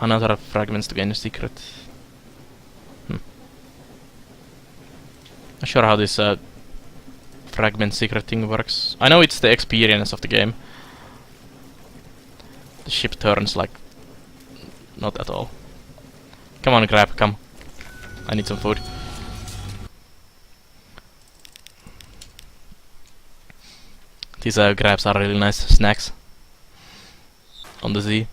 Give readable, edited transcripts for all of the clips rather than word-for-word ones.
another fragments to gain a secret. Not sure how this fragment secret thing works. I know it's the experience of the game. The ship turns like not at all. Come on, crab, come. I need some food. These crabs are really nice snacks on the sea.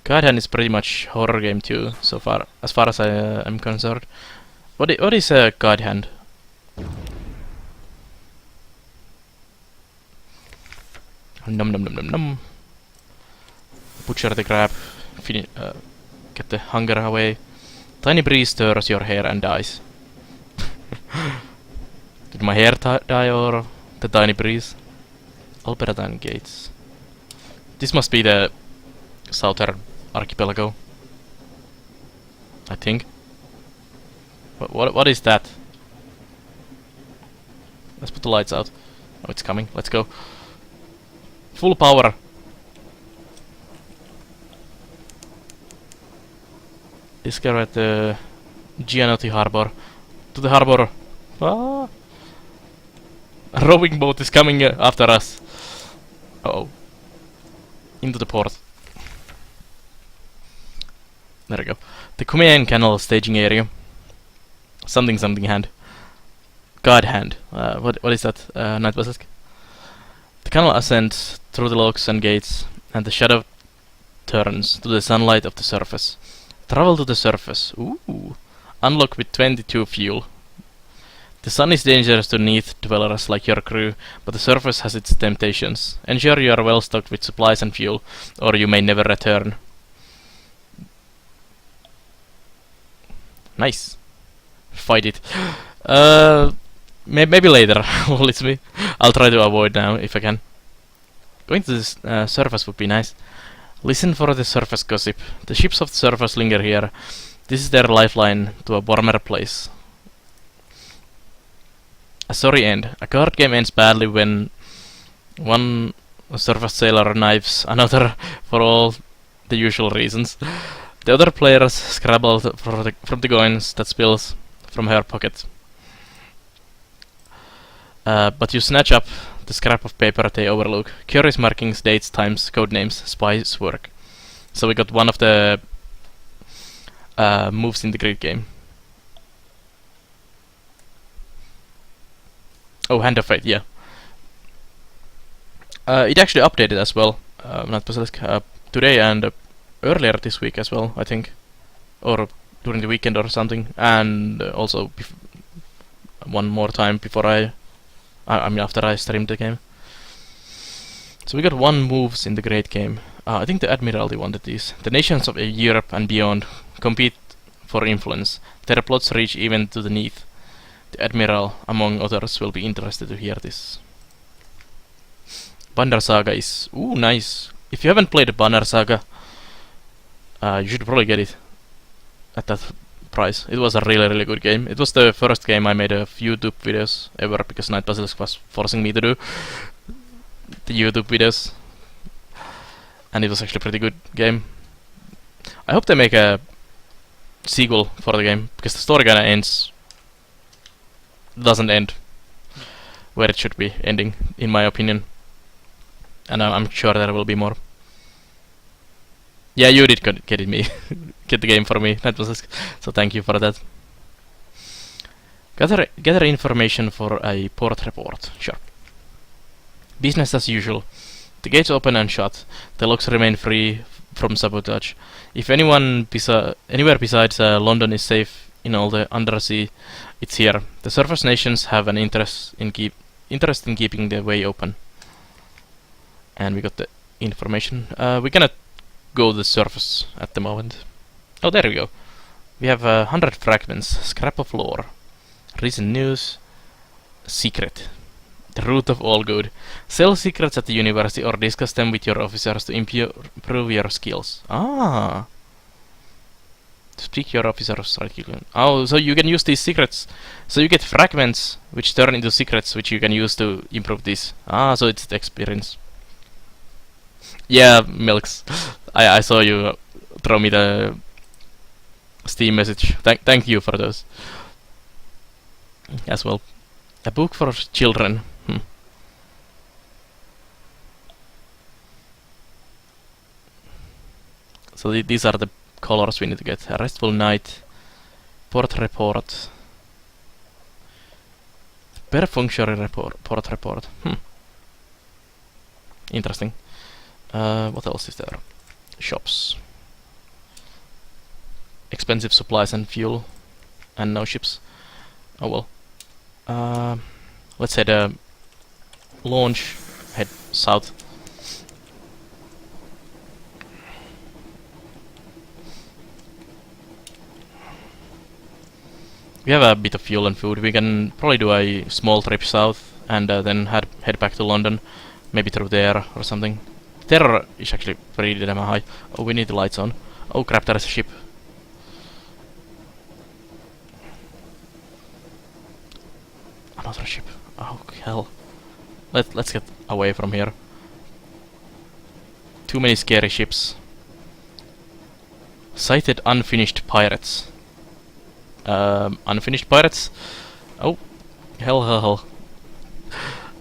God Hand is pretty much horror game too, so far as I am concerned. What is a God Hand? Num num num num num. Butcher the crab. Get the hunger away. Tiny breeze stirs your hair and dies. Did my hair die or the tiny breeze? Albertan Gates. This must be the southern archipelago. I think. What is that? Let's put the lights out. Oh, it's coming. Let's go. Full power. Discover at the Gianotti harbor. To the harbor. Ah. A rowing boat is coming after us. Uh-oh. Into the port. There we go. The Kumeyain Canal staging area. Something hand. God Hand. What is that? Night Basilisk? The canal ascends through the locks and gates, and the shadow turns to the sunlight of the surface. Travel to the surface. Ooh. Unlock with 22 fuel. The sun is dangerous to Neath dwellers like your crew, but the surface has its temptations. Ensure you are well stocked with supplies and fuel, or you may never return. Nice. Fight it. Maybe later. I'll try to avoid now if I can. Going to the surface would be nice. Listen for the surface gossip. The ships of the surface linger here. This is their lifeline to a warmer place. A sorry end. A card game ends badly when one surface sailor knives another for all the usual reasons. The other players scrabble from the coins that spills from her pocket. But you snatch up the scrap of paper they overlook. Curious markings, dates, times, code names, spies work. So we got one of the moves in the grid game. Oh, Hand of Fate, yeah. It actually updated as well. Not Basilisk. Today and earlier this week as well, I think. Or during the weekend or something. And also one more time before I mean after I streamed the game. So we got one moves in the great game. I think the Admiralty wanted these. The nations of Europe and beyond compete for influence. Their plots reach even to the Neath. The Admiral, among others, will be interested to hear this. Banner Saga is... Ooh, nice. If you haven't played Banner Saga, you should probably get it at that price. It was a really good game. It was the first game I made a few YouTube videos ever because Night Basilisk was forcing me to do the YouTube videos. And it was actually a pretty good game. I hope they make a sequel for the game because the story kinda doesn't end where it should be ending, in my opinion. And I'm sure there will be more. Yeah, you did get me. Get the game for me. That was so thank you for that. Gather information for a port report. Sure. Business as usual. The gates open and shut. The locks remain free from sabotage. If anywhere besides London is safe in all the undersea, it's here. The surface nations have an interest in keeping the way open. And we got the information. We cannot go to the surface at the moment. Oh, there we go. We have 100 fragments. Scrap of lore. Recent news. Secret. The root of all good. Sell secrets at the university or discuss them with your officers to improve your skills. Ah. To speak your officers, right? Oh, so you can use these secrets. So you get fragments which turn into secrets which you can use to improve this. Ah, so it's the experience. Yeah, Milks. I saw you throw me the Steam message. Thank you for those. As well. A book for children. So these are the colors we need to get. A restful night. Port report. Perfunctory report. Port report. Interesting. What else is there? Shops. Expensive supplies and fuel. And no ships. Oh well. Let's head launch. Head south. We have a bit of fuel and food. We can probably do a small trip south and then head back to London. Maybe through there or something. Terror is actually pretty damn high. Oh, we need the lights on. Oh crap, there is a ship. Another ship. Oh hell. Let's get away from here. Too many scary ships. Sighted unfinished pirates. Unfinished pirates? Oh, hell.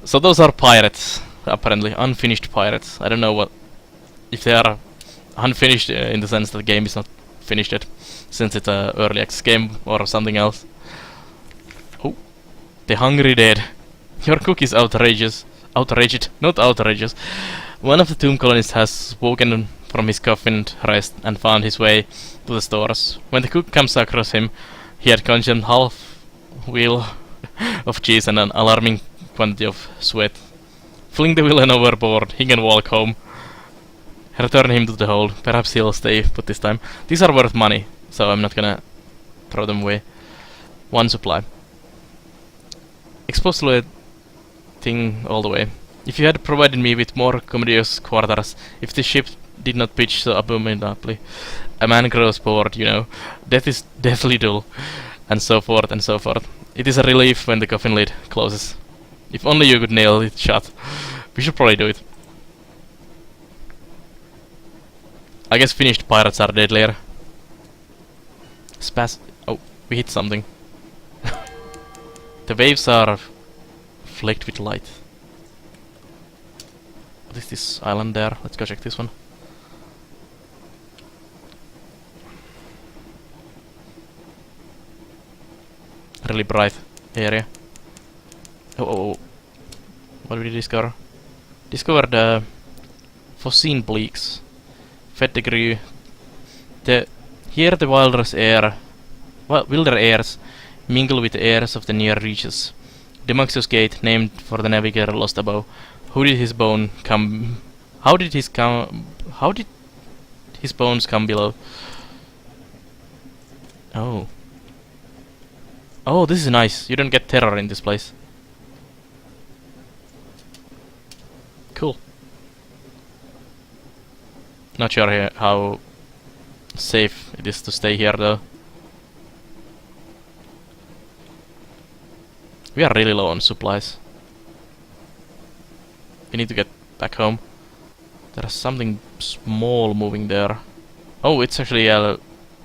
So those are pirates, apparently. Unfinished pirates. I don't know what... if they are unfinished in the sense that the game is not finished yet, since it's a early access game or something else. Oh, the hungry dead. Your cook is outrageous. Outraged, not outrageous. One of the tomb colonists has woken from his coffined rest and found his way to the stores. When the cook comes across him, he had consumed half wheel of cheese and an alarming quantity of sweat. Fling the villain overboard, he can walk home. Return him to the hold, perhaps he'll stay put this time. These are worth money, so I'm not gonna throw them away. One supply. Exposed to a thing all the way. If you had provided me with more commodious quarters, if the ship did not pitch so abominably. A man grows bored, you know. Death is deathly dull. And so forth and so forth. It is a relief when the coffin lid closes. If only you could nail it shut. We should probably do it. I guess finished pirates are deadlier. Oh, we hit something. The waves are flecked with light. What is this island there? Let's go check this one. Really bright area. Oh. What did we discover? Discovered foreseen bleaks. Fed degree. Here the wilder airs mingle with the airs of the near reaches. Demoxus Gate, named for the navigator lost above. How did his bones come below? Oh, this is nice. You don't get terror in this place. Cool. Not sure how safe it is to stay here though. We are really low on supplies. We need to get back home. There's something small moving there. Oh, it's actually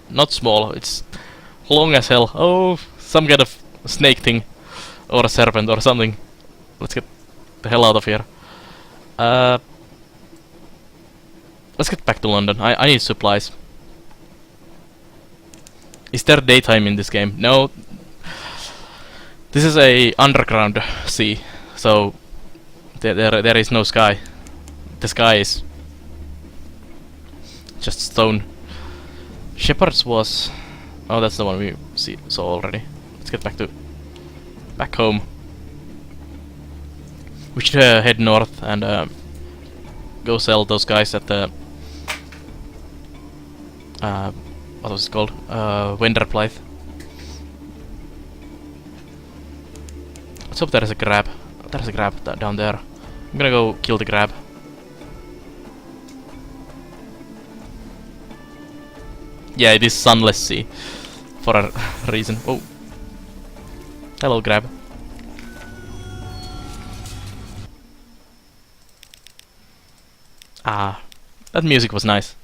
not small. It's long as hell. Oh, some kind of snake thing. Or a serpent or something. Let's get the hell out of here. Let's get back to London. I need supplies. Is there daytime in this game? No. This is a underground sea, so there is no sky. The sky is just stone. Shepherd's was... oh, that's the one we saw already. Let's get back home. We should head north and go sell those guys at the what was it called? Wenderplythe. Let's hope there is a grab. There's a grab down there. I'm gonna go kill the grab. Yeah, it is Sunless Sea for a reason. Oh, hello, grab. Ah, that music was nice.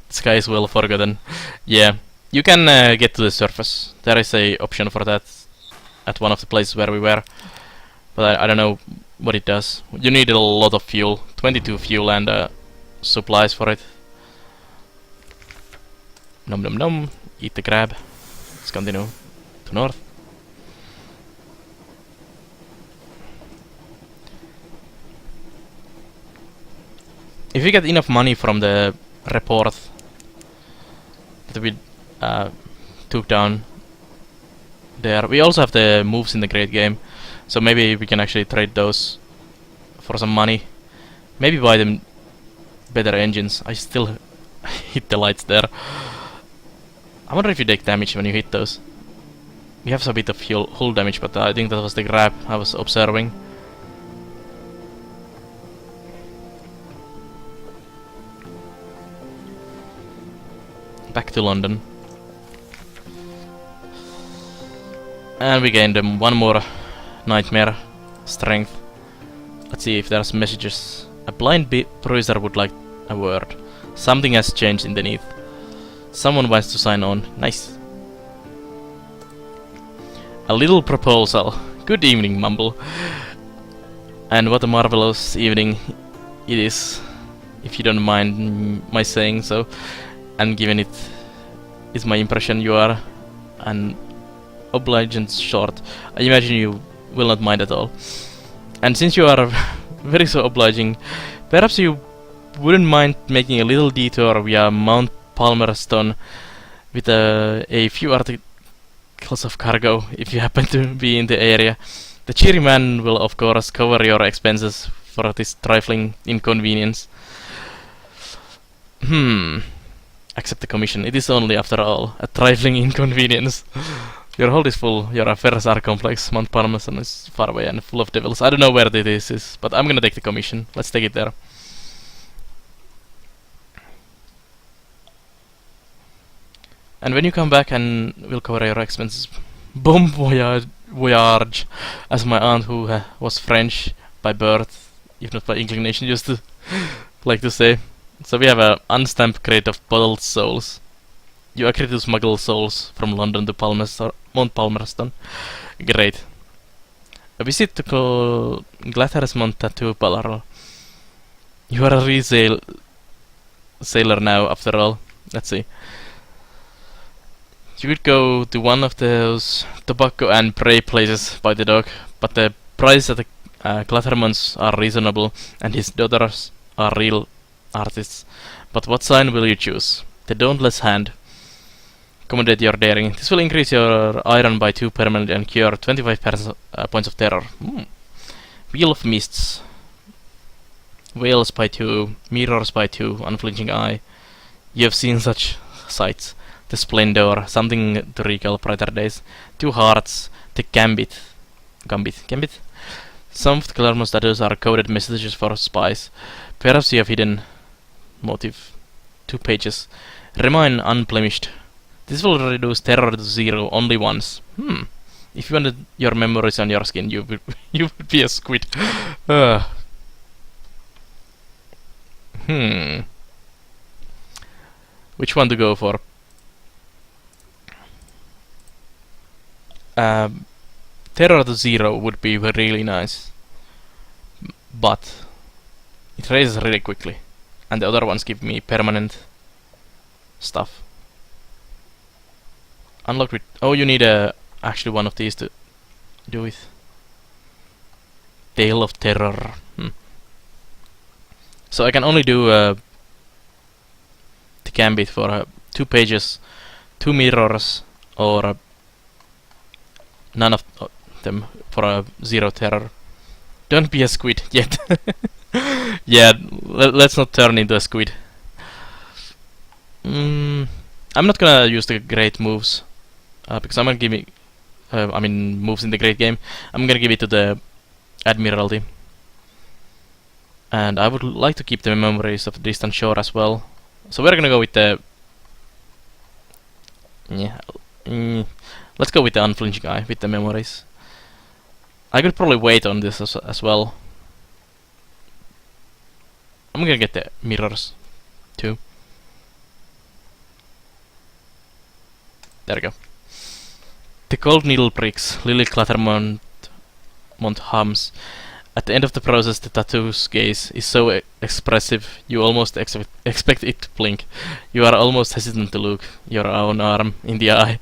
The sky is well forgotten. Yeah, you can get to the surface. There is a option for that at one of the places where we were, but I don't know what it does. You need a lot of fuel, 22 fuel and supplies for it. Nom nom nom. Eat the crab. Let's continue to north. If we get enough money from the report that we took down there, we also have the moves in the great game, so maybe we can actually trade those for some money. Maybe buy them better engines. I still hit the lights there. I wonder if you take damage when you hit those. We have a bit of hull damage, but I think that was the grab I was observing. Back to London. And we gained one more nightmare strength. Let's see if there's messages. A blind bruiser would like a word. Something has changed underneath. Someone wants to sign on. Nice. A little proposal. Good evening, Mumble. And what a marvelous evening it is, if you don't mind my saying so. And given it is my impression you are an obliging sort, I imagine you will not mind at all. And since you are very so obliging, perhaps you wouldn't mind making a little detour via Mount Palmerston with a few articles of cargo if you happen to be in the area. The cheery man will of course cover your expenses for this trifling inconvenience. Accept the commission. It is only, after all, a trifling inconvenience. Your hold is full, your affairs are complex, Mount Palmerston is far away and full of devils. I don't know where this is, but I'm gonna take the commission. Let's take it there. And when you come back, and we'll cover your expenses. Bon voyage, as my aunt, who was French by birth, if not by inclination, used to like to say. So we have an unstamped crate of bottled souls. You agree to smuggle souls from London to Mount Palmerston. Great. A visit to Glattersmont Tattoo Parlor. You are a real sailor now, after all. Let's see. You could go to one of those tobacco and pray places by the dock, but the prices at the Glattermonts are reasonable, and his daughters are real artists. But what sign will you choose? The Dauntless Hand. Commendate your daring. This will increase your iron by 2 permanently and cure 25 points of terror. Wheel of Mists. Whales by 2, mirrors by 2, unflinching eye. You have seen such sights. The Splendor, something to recall brighter days. 2 hearts, the Gambit. Some of the Claremont statues are coded messages for spies. Perhaps you have hidden motive. 2 pages. Remain unblemished. This will reduce terror to 0 only once. If you wanted your memories on your skin, you would be a squid. Which one to go for? Terror to 0 would be really nice, but it raises really quickly, and the other ones give me permanent stuff. Unlocked with... Oh, you need actually one of these to do it. Tale of Terror. So I can only do the Gambit for 2 pages, 2 mirrors, or none of them for 0 terror. Don't be a squid yet. Yeah, let's not turn into a squid. I'm not gonna use the great moves because I'm gonna give me, moves in the great game. I'm gonna give it to the Admiralty, and I would like to keep the memories of the distant shore as well. So we're gonna go with the... Yeah. Let's go with the unflinching eye, with the memories. I could probably wait on this as well. I'm gonna get the mirrors, too. There we go. The cold needle pricks, Lily Clattermont hums. At the end of the process, the tattoo's gaze is so expressive, you almost expect it to blink. You are almost hesitant to look your own arm in the eye.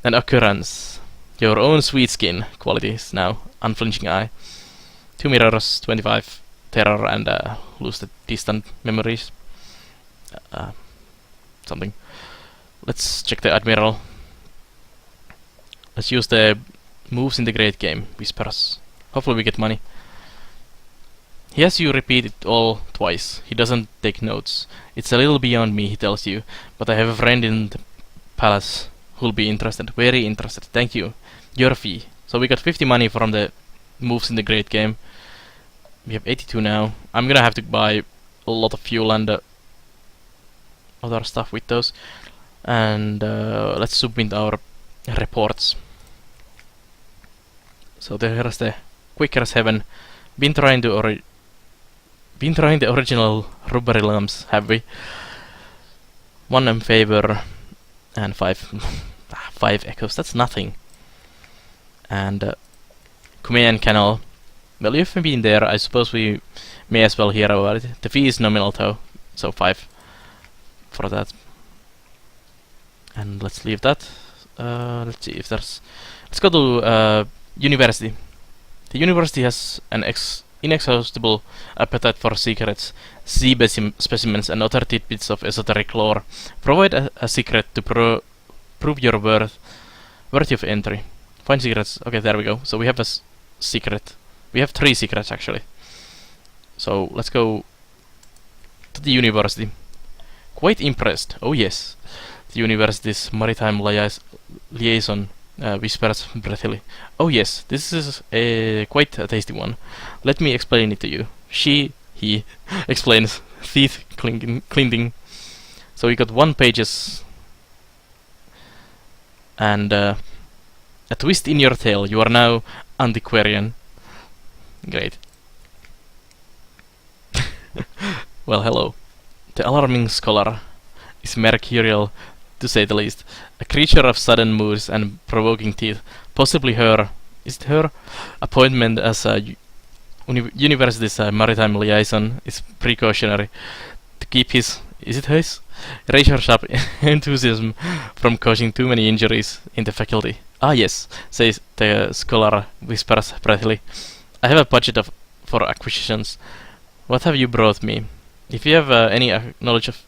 An occurrence. Your own sweet skin qualities now. Unflinching eye. 2 mirrors, 25 terror, and lose the distant memories. Something. Let's check the Admiral. Let's use the moves in the great game. Whispers. Hopefully we get money. He has you repeat it all twice. He doesn't take notes. It's a little beyond me, he tells you. But I have a friend in the palace who'll be interested. Very interested. Thank you. Your fee. So we got 50 money from the moves in the great game. We have 82 now. I'm gonna have to buy a lot of fuel and other stuff with those. And let's submit our reports. So there's the Quicker as Heaven. Been trying the original rubbery lamps, have we? 1 in favor and 5 echoes. That's nothing. And Kumean Canal. Well, you've been there. I suppose we may as well hear about it. The fee is nominal though, so 5 for that. And let's leave that. Let's see if there's... Let's go to university. The university has an inexhaustible appetite for secrets, sea specimens, and other tidbits of esoteric lore. Provide a secret to prove your worthy of entry. Find secrets. Okay, there we go. So we have a secret. We have 3 secrets actually. So let's go to the university. Quite impressed. Oh yes. The university's maritime liaison whispers breathily. Oh yes, this is quite a tasty one. Let me explain it to you. He explains, teeth clinking. So we got 1 pages and a twist in your tail. You are now antiquarian. Great. Well, hello. The alarming scholar is mercurial, to say the least. A creature of sudden moods and provoking teeth. Possibly her... Is it her? Appointment as a university's maritime liaison is precautionary to keep his... Is it his? Razor-sharp enthusiasm from causing too many injuries in the faculty. Ah yes, says the scholar, whispers breathily. I have a budget for acquisitions. What have you brought me? If you have any knowledge of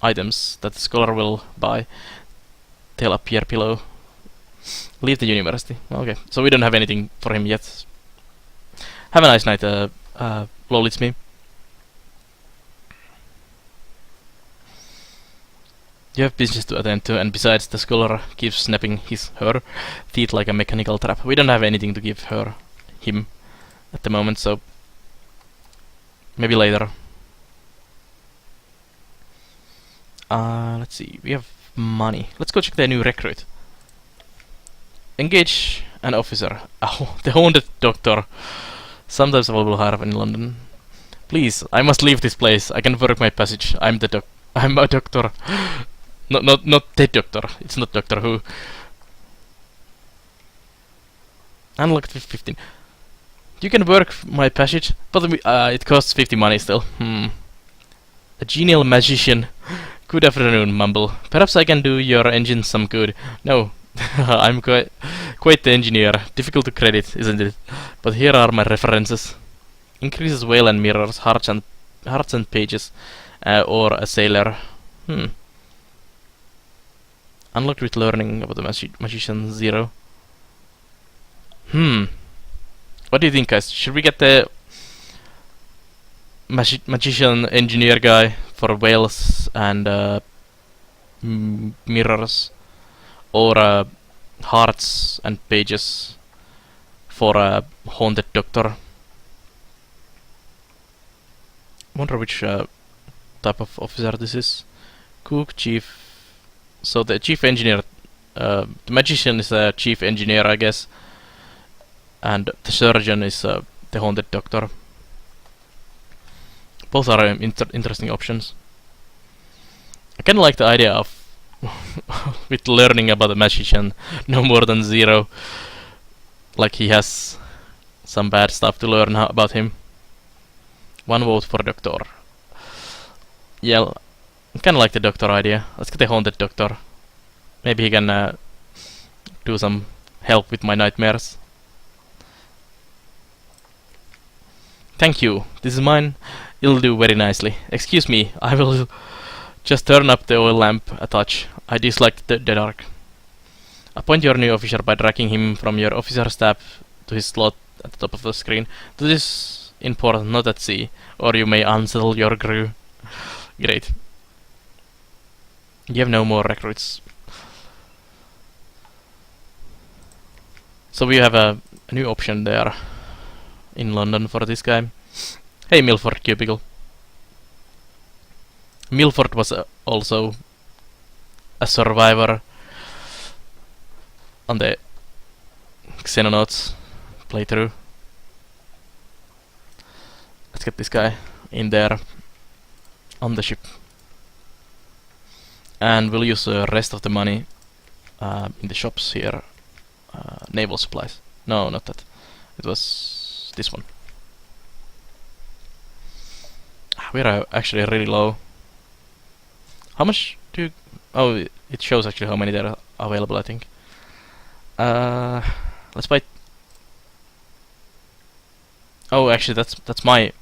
items that the scholar will buy, they'll appear below. Leave the university. Okay, so we don't have anything for him yet. Have a nice night, lol, it's me. You have business to attend to, and besides, the scholar keeps snapping her teeth like a mechanical trap. We don't have anything to give him at the moment, so maybe later. Let's see, we have money. Let's go check the new recruit. Engage an officer. Oh, the haunted doctor. Sometimes available hire in London. Please, I must leave this place. I can work my passage. I'm a doctor. Not the doctor. It's not Doctor Who. Unlocked with 15. You can work my passage, but it costs 50 money still. A genial magician. Good afternoon, Mumble. Perhaps I can do your engine some good. No, I'm quite the engineer. Difficult to credit, isn't it? But here are my references. Increases whale and mirrors, hearts and pages, or a sailor. Unlocked with learning about the magician 0. What do you think, guys? Should we get the magician engineer guy for whales and mirrors, or hearts and pages for a haunted doctor? Wonder which type of officer this is. Cook, chief. So the chief engineer, the magician is a chief engineer, I guess, and the surgeon is the haunted doctor. Both are interesting options. I kind of like the idea of with learning about the magician no more than 0. Like he has some bad stuff to learn about him. 1 vote for doctor. Yeah, I kind of like the doctor idea. Let's get the haunted doctor. Maybe he can do some help with my nightmares. Thank you. This is mine. It'll do very nicely. Excuse me, I will just turn up the oil lamp a touch. I dislike the dark. Appoint your new officer by dragging him from your officer's tab to his slot at the top of the screen. This is important, not at sea, or you may unsettle your crew. Great. You have no more recruits. So we have a new option there in London for this guy. Hey, Milford Cubicle. Milford was also a survivor on the Xenonauts playthrough. Let's get this guy in there on the ship. And we'll use the rest of the money in the shops here. Naval supplies. No, not that. It was this one. We're actually really low. How much do you... Oh, it shows actually how many there are available, I think. Let's buy... Oh, actually that's my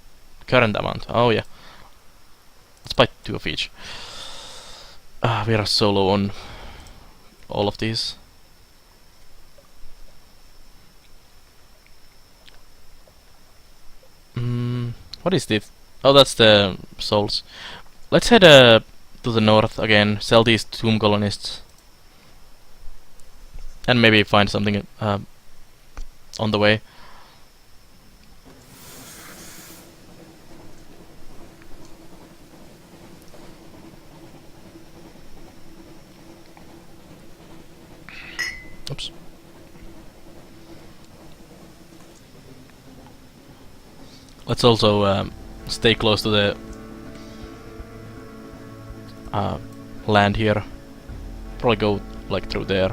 current amount. Oh yeah. Let's buy 2 of each. We are so low on all of these. What is this? Oh, that's the souls. Let's head to the north again, sell these tomb colonists, and maybe find something on the way. Oops. Let's also stay close to the land here. Probably go like through there.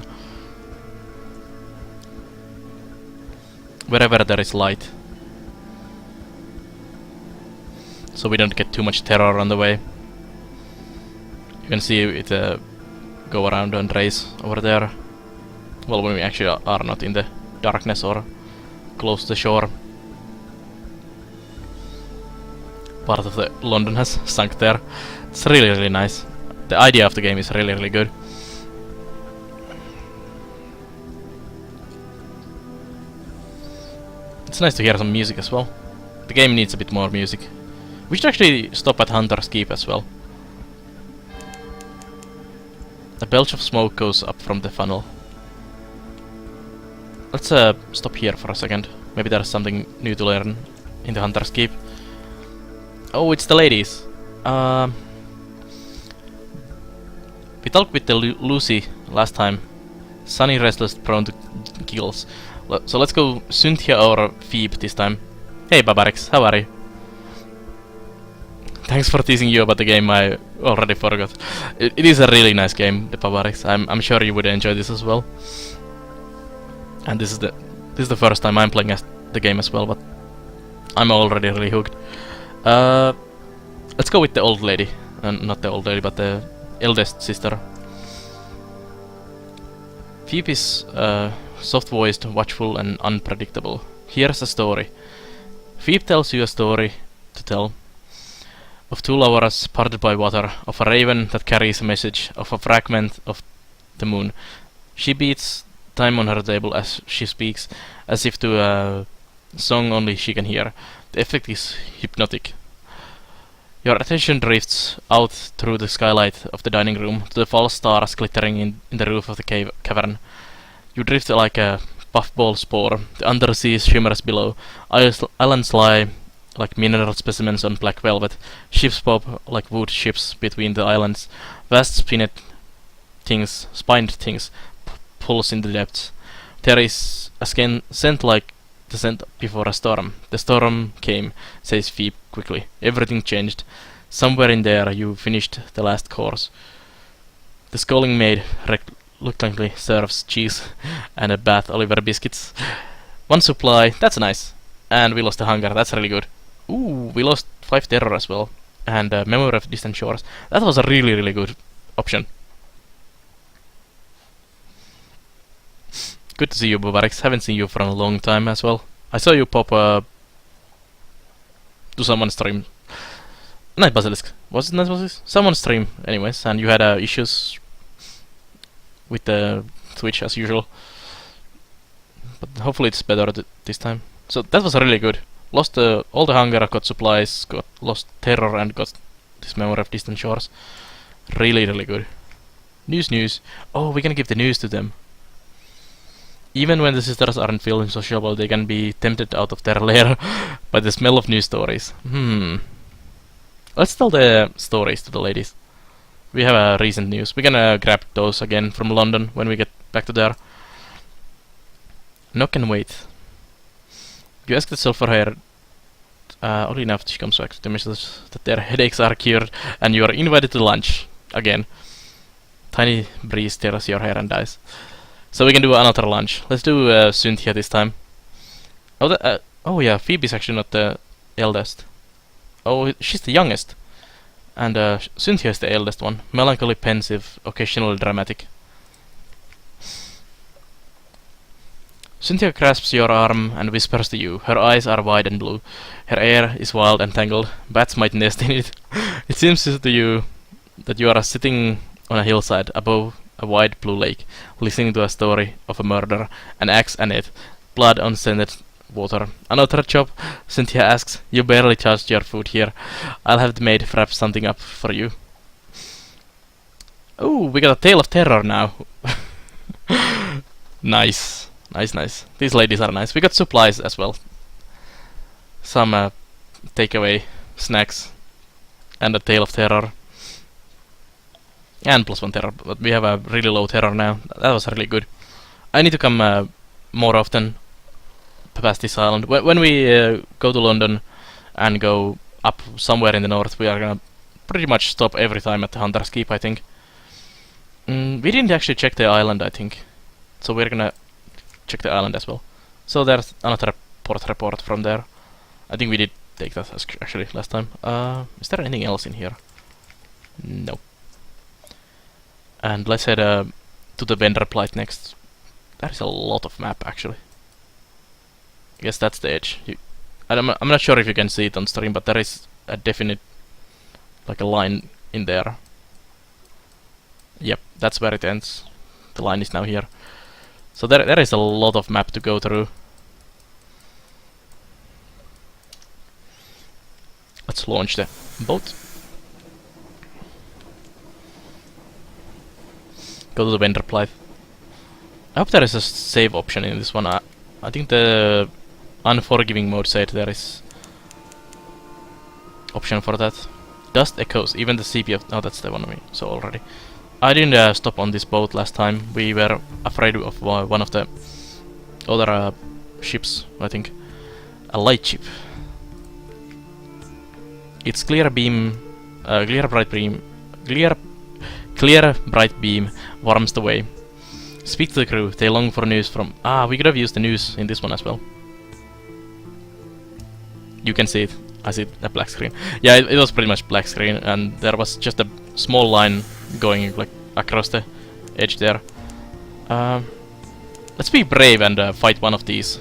Wherever there is light. So we don't get too much terror on the way. You can see it go around and race over there. Well, when we actually are not in the darkness or close to the shore. Part of the London has sunk there. It's really, really nice. The idea of the game is really, really good. It's nice to hear some music as well. The game needs a bit more music. We should actually stop at Hunter's Keep as well. A belch of smoke goes up from the funnel. Let's stop here for a second. Maybe there's something new to learn in the Hunter's Keep. Oh, it's the ladies. We talked with the Lucy last time. Sunny, restless, prone to giggles. So let's go Cynthia or Phoebe this time. Hey Babarix, how are you? Thanks for teasing you about the game, I already forgot. It is a really nice game, the Babarix. I'm sure you would enjoy this as well. And this is the first time I'm playing as the game as well, but I'm already really hooked. Let's go with the old lady. Not the old lady, but the eldest sister. Phoebe is soft-voiced, watchful, and unpredictable. Here's a story. Phoebe tells you a story to tell. Of 2 lovers parted by water, of a raven that carries a message, of a fragment of the moon. She beats time on her table as she speaks, as if to a song only she can hear. The effect is hypnotic. Your attention drifts out through the skylight of the dining room to the false stars glittering in the roof of the cavern. You drift like a puffball spore. The undersea shimmers below. Islands lie like mineral specimens on black velvet. Ships pop like wood ships between the islands. Vast spined things pulse in the depths. There is a scent like the scent before a storm. The storm came, says Phoebe quickly. Everything changed. Somewhere in there you finished the last course. The scolding maid reluctantly serves cheese and a Bath Oliver biscuits. One supply, that's nice. And we lost the hunger, that's really good. Ooh, we lost 5 terror as well. And Memory of Distant Shores. That was a really, really good option. Good to see you, Bobarix. Haven't seen you for a long time as well. I saw you pop to someone's stream. Night Basilisk. Was it Night Basilisk? Someone's stream, anyways, and you had issues with the Twitch as usual. But hopefully it's better this time. So that was really good. Lost all the hunger, got supplies, lost terror, and got this Memory of Distant Shores. Really, really good. News. Oh, we're gonna give the news to them. Even when the sisters aren't feeling sociable, they can be tempted out of their lair by the smell of news stories. Let's tell the stories to the ladies. We have recent news. We're gonna grab those again from London when we get back to there. Knock and wait. You ask the Sulphur Hair only enough she comes back to the message that their headaches are cured and you are invited to lunch again. Tiny breeze tears your hair and dies. So we can do another lunch. Let's do Cynthia this time. Oh yeah, Phoebe's actually not the eldest. Oh, she's the youngest. And Cynthia is the eldest one. Melancholy, pensive, occasionally dramatic. Cynthia grasps your arm and whispers to you. Her eyes are wide and blue. Her hair is wild and tangled. Bats might nest in it. It seems to you that you are sitting on a hillside above a wide blue lake, listening to a story of a murder, an axe and it, blood on scented water. Another job? Cynthia asks. You barely charged your food here. I'll have the maid wrap something up for you. Oh, we got a tale of terror now. Nice. These ladies are nice. We got supplies as well. Some takeaway snacks and a tale of terror. And +1 terror, but we have a really low terror now. That was really good. I need to come more often past this island. When we go to London and go up somewhere in the north, we are gonna pretty much stop every time at the Hunter's Keep, I think. We didn't actually check the island, I think. So we're gonna check the island as well. So there's another port report from there. I think we did take that actually last time. Is there anything else in here? No. And let's head to the vendor plight next. That is a lot of map actually. I guess that's the edge. I'm not sure if you can see it on stream, but there is a definite like a line in there. Yep, that's where it ends. The line is now here. So there is a lot of map to go through. Let's launch the boat. Go to the vendor plight. I hope there is a save option in this one. I think the unforgiving mode said there is option for that. Dust echoes, even the CP oh, that's the one we saw already. I didn't stop on this boat last time. We were afraid of one of the other ships, I think. A light ship. Its clear bright beam warms the way. Speak to the crew. They long for news from... we could have used the news in this one as well. You can see it. I see a black screen. Yeah, it was pretty much black screen, and there was just a small line going like across the edge there. Let's be brave and fight one of these